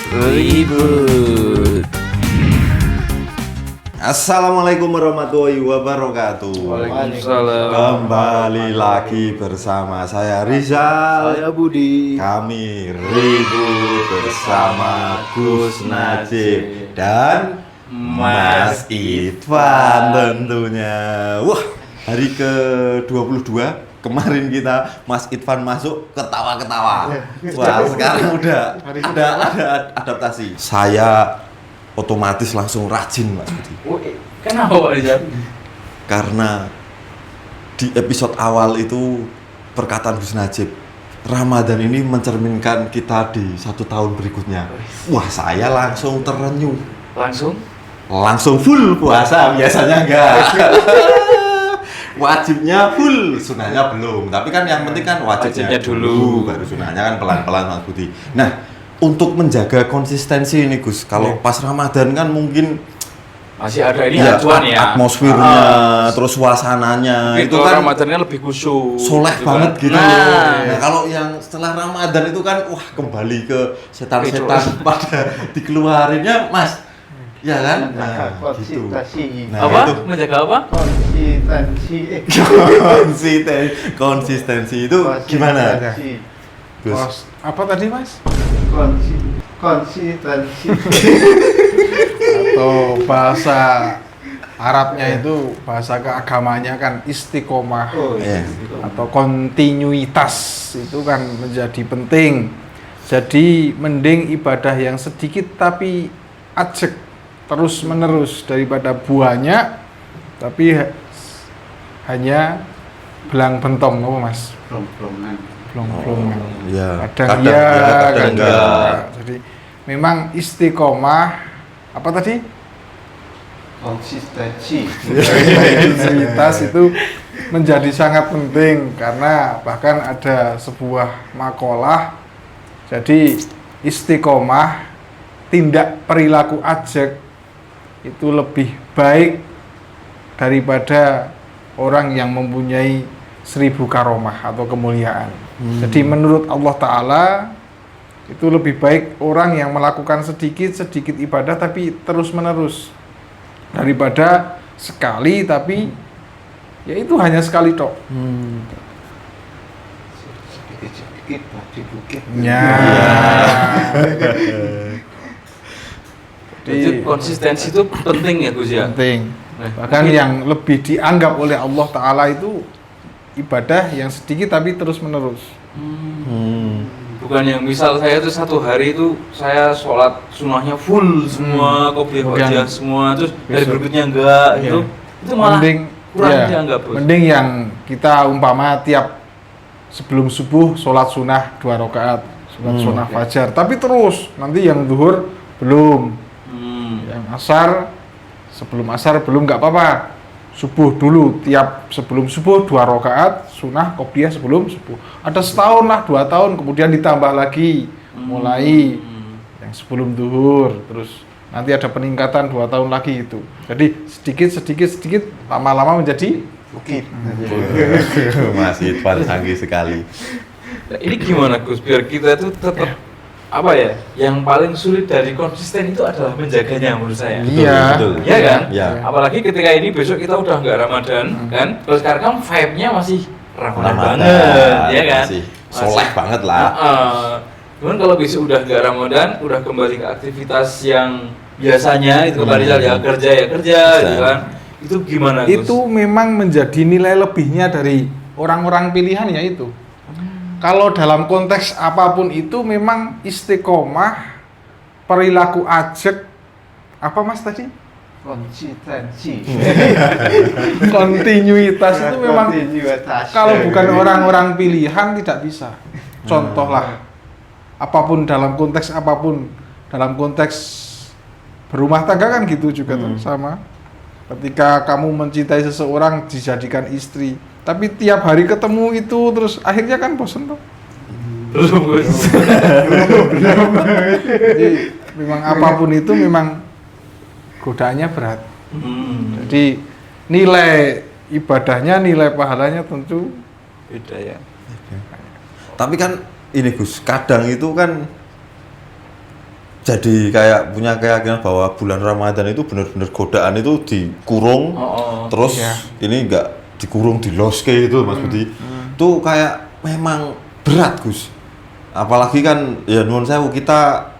Ribut. Assalamualaikum warahmatullahi wabarakatuh. Waalaikumsalam. Kembali lagi bersama saya Rizal. Saya Budi. Kami ribut bersama Gus Najib dan Mas Idvan tentunya. Wah, hari ke-22 kemarin kita Mas Idvan masuk ketawa-ketawa. Wah, sekarang udah ada adaptasi. Saya otomatis langsung rajin, Mas Budi. Kenapa Pak Rizal? Karena di episode awal itu perkataan Gus Najib, Ramadan ini mencerminkan kita di 1 tahun berikutnya. Wah, saya langsung terenyuh. Langsung full puasa, biasanya enggak. Wajibnya full, sunahnya belum. Tapi kan yang penting kan wajibnya dulu, baru sunahnya kan pelan-pelan, Mas Budi. Nah, untuk menjaga konsistensi ini Gus, kalau pas Ramadan kan mungkin Masih ada ini acuan ya. Atmosfernya, terus suasananya itu kan Ramadannya lebih khusyuk. soleh gitu banget kan. gitu. Nah, Kalau yang setelah Ramadan itu kan wah kembali ke setan-setan pada dikeluarinnya, Mas. Ya kan? Nah, gitu. Nah, apa? itu. Menjaga apa? Konsistensi itu gimana? Gus. Apa tadi, Mas? Konsistensi. Atau bahasa Arabnya itu, bahasa keagamanya kan istiqomah. Iya. Atau kontinuitas itu kan menjadi penting. Jadi mending ibadah yang sedikit tapi ajek terus menerus daripada banyak tapi hanya belang bentong, apa Mas? Belum. Ya. Kadang enggak. Jadi memang istiqomah apa tadi? Konsistensi. Konsistensitas itu menjadi sangat penting karena bahkan ada sebuah makalah. Jadi istiqomah, tindak perilaku ajek itu lebih baik daripada orang yang mempunyai 1000 karomah atau kemuliaan. Jadi menurut Allah Ta'ala itu lebih baik orang yang melakukan sedikit ibadah tapi terus menerus daripada sekali tapi ya itu hanya sekali tok. Sedikit di bukit. Ya. Jadi konsistensi itu penting ya Gus ya. Penting. Nah, Bahkan yang lebih dianggap oleh Allah Ta'ala itu ibadah yang sedikit tapi terus menerus. Bukan yang misal saya tuh 1 hari itu saya sholat sunahnya full semua, qobliyah wajah semua, terus dari berikutnya enggak gitu. Itu malah kurang dianggap Bos. Mending yang kita umpama tiap sebelum subuh sholat sunah 2 rakaat, sholat sunah fajar, tapi terus nanti yang zuhur belum, yang asar sebelum asar belum, nggak apa-apa. Subuh dulu, tiap sebelum subuh 2 rakaat sunah qobliyah sebelum subuh. Ada setahun lah, 2 tahun, kemudian ditambah lagi, mulai yang sebelum zuhur, terus nanti ada peningkatan 2 tahun lagi itu. Jadi sedikit, lama-lama menjadi Bukit. Mas Idvan canggih sekali. Nah, ini gimana Gus biar kita tuh tetap apa ya? Yang paling sulit dari konsisten itu adalah menjaganya menurut saya. Betul. Iya kan? Ya. Apalagi ketika ini besok kita udah nggak Ramadan kan, terus sekarang kan vibe-nya masih Ramadan Ramadan, banget, ya kan? masih soleh banget lah. Cuman kalau besok udah nggak Ramadan, udah kembali ke aktivitas yang biasanya itu kembali ya kerja gitu kan. Itu gimana Gus? itu memang menjadi nilai lebihnya dari orang-orang pilihan ya itu. Kalau dalam konteks apapun itu memang istiqomah, perilaku ajek, apa Mas tadi? Konsistensi. Kontinuitas itu memang Kontinuitas. kalau bukan orang-orang pilihan tidak bisa. Contohlah, apapun dalam konteks apapun, dalam konteks berumah tangga kan gitu juga tuh, sama. Ketika kamu mencintai seseorang dijadikan istri, tapi tiap hari ketemu itu terus akhirnya kan bosen tuh. Belum Gus. Jadi memang apapun itu memang godaannya berat. Jadi nilai ibadahnya, nilai pahalanya tentu Beda ya. Tapi kan ini Gus, kadang itu kan jadi kayak punya keyakinan bahwa bulan Ramadan itu benar-benar godaan itu dikurung, terus ini enggak dikurung di loske itu Mas Budi. Itu kayak memang berat Gus. Apalagi kan ya nuwun sewu kita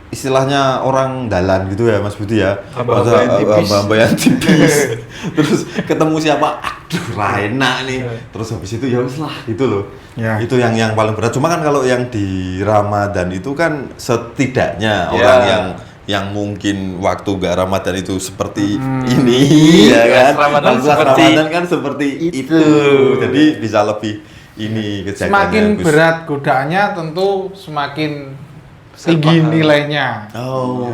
istilahnya orang dalan gitu ya Mas Budi ya. Hamba-hamba yang tipis. Terus ketemu siapa, aduh lah enak nih. Terus habis itu ya wis lah gitu loh. Ya. Itu yang paling berat. Cuma kan kalau yang di Ramadan itu kan setidaknya orang yang mungkin waktu gak Ramadan itu seperti ini ya kan. Ramadan kan seperti itu. Jadi bisa lebih ini kejadiannya. semakin berat godaannya tentu semakin tinggi nilainya. Oh.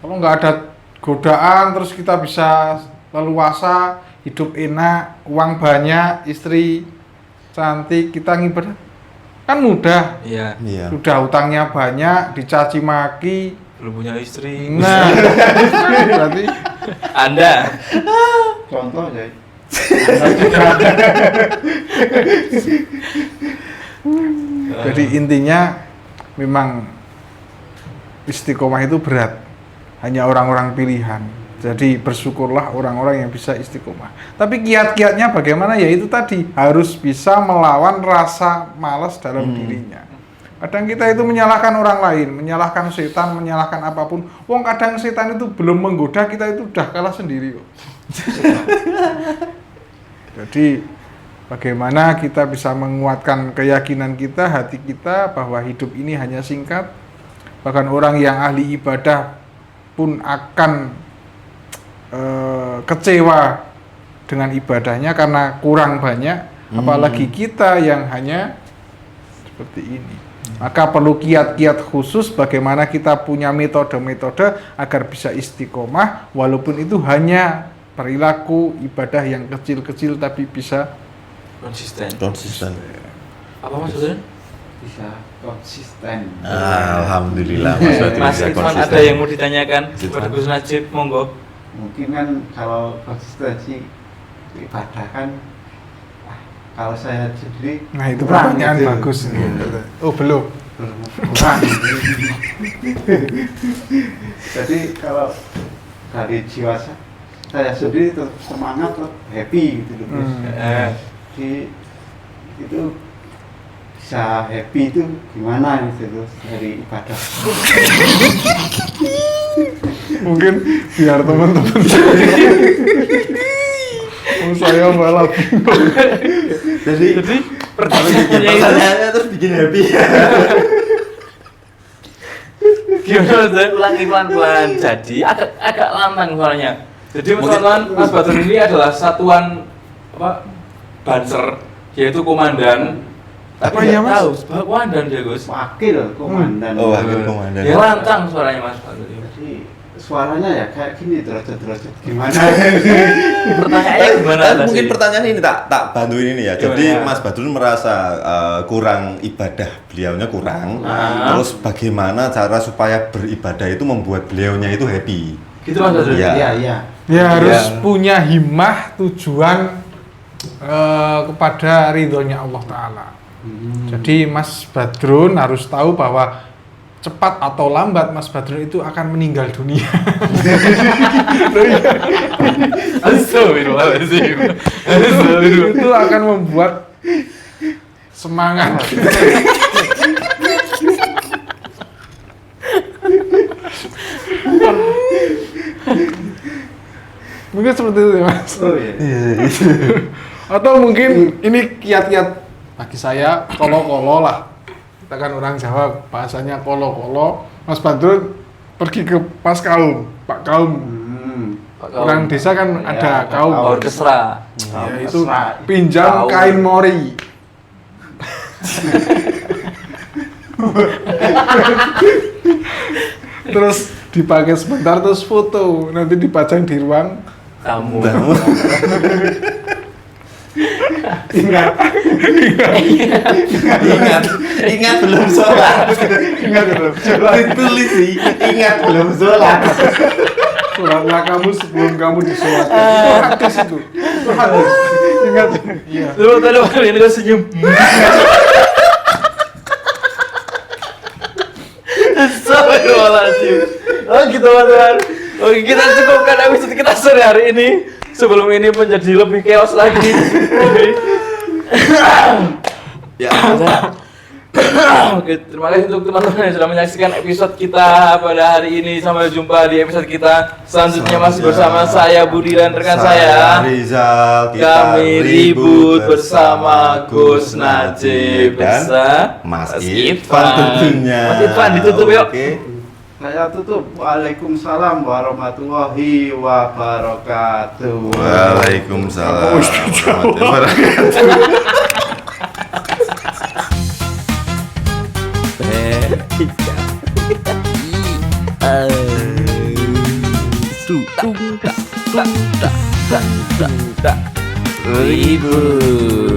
Kalau nggak ada godaan terus kita bisa leluasa, hidup enak, uang banyak, istri cantik, kita ngibadah kan mudah. Iya. Iya. Sudah utangnya banyak, dicaci maki. Belum punya istri. Nah, berarti Anda. Contoh ya. jadi intinya memang istiqomah itu berat. Hanya orang-orang pilihan. Jadi bersyukurlah orang-orang yang bisa istiqomah. Tapi kiat-kiatnya bagaimana? Ya itu tadi, harus bisa melawan rasa malas dalam dirinya. Kadang kita itu menyalahkan orang lain, menyalahkan setan, menyalahkan apapun. Wong kadang setan itu belum menggoda, kita itu udah kalah sendiri kok. Jadi bagaimana kita bisa menguatkan keyakinan kita, hati kita bahwa hidup ini hanya singkat. Bahkan orang yang ahli ibadah pun akan kecewa dengan ibadahnya karena kurang banyak, apalagi kita yang hanya seperti ini. Maka perlu kiat-kiat khusus bagaimana kita punya metode-metode agar bisa istiqomah, walaupun itu hanya perilaku ibadah yang kecil-kecil tapi bisa konsisten. Apa maksudnya? Bisa konsisten. Alhamdulillah Mas Budi Mas bisa Ridwan konsisten. ada yang mau ditanyakan kepada Gus Najib, monggo. Mungkin kan kalau konsistensi ibadah kan kalau saya sendiri Nah itu kurang pertanyaan gitu. bagus. Oh belum. Kurang. Jadi kalau dari jiwa saya sendiri tetap semangat, tetap happy gitu loh. Jadi itu bisa happy itu gimana gitu loh dari ibadah. Mungkin biar teman-teman saya malah bingung. Jadi pertanyaannya terus bikin happy. Gimana Mas? Ulangi pelan-pelan. Jadi agak lantang suaranya. Jadi teman-teman, Mas Badrun ini adalah satuan Banser, yaitu komandan. Tapi Apa ya, nggak Mas? tahu sebagai komandan dia Gus. Wakil komandan. Oh, wakil komandan. Ya lantang suaranya Mas Badrun. Jadi suaranya ya kayak gini derajat-derajat gimana? Pertanyaannya gimana? Mungkin pertanyaan ini tak bantuin ini ya. Jadi Gimana? Mas Badrun merasa kurang ibadah, beliaunya kurang. Terus bagaimana cara supaya beribadah itu membuat beliaunya itu happy? Gitu Mas Badrun. Iya. Iya, iya. Ya harus punya himmah, tujuan kepada ridhonya Allah Ta'ala. Jadi Mas Badrun harus tahu bahwa cepat atau lambat Mas Badrun itu akan meninggal dunia. Astagfirullahaladzim. Itu akan membuat semangat. Mungkin seperti itu ya Mas. Oh iya. Atau mungkin ini kiat-kiat bagi saya kolo-kolo lah. Kita kan orang Jawa bahasanya kolo-kolo. Mas Badrun pergi ke Mas Kaum, Pak Kaum. Orang desa kan ada kaum. Orkestra. Ya, itu pinjam kain mori. Terus dipakai sebentar terus foto, nanti dipajang di ruang Kamu. Ingat. Ingat belum sholat. Ingat belum? Ditulis sih, ingat belum sholat. Sholatlah kamu sebelum kamu disolatkan. Itu hadis itu. Itu hadis. Ingat. Iya. Lu tadi ini kan senyum. Astagfirullahaladzim. Oh gitu teman-teman. Oke, kita cukupkan episode kita sore hari ini. Sebelum ini menjadi lebih chaos lagi. Ya. Oke, terima kasih untuk teman-teman yang sudah menyaksikan episode kita pada hari ini. Sampai jumpa di episode kita selanjutnya masih bersama saya Budi dan rekan saya Rizal. Kami ribut bersama Gus Najib dan Mas Irfan tentunya. Mas Irfan ditutup yuk. Oke. Saya tutup. Waalaikumsalam warahmatullahi wabarakatuh. Waalaikumsalam warahmatullahi wabarakatuh. Ribut.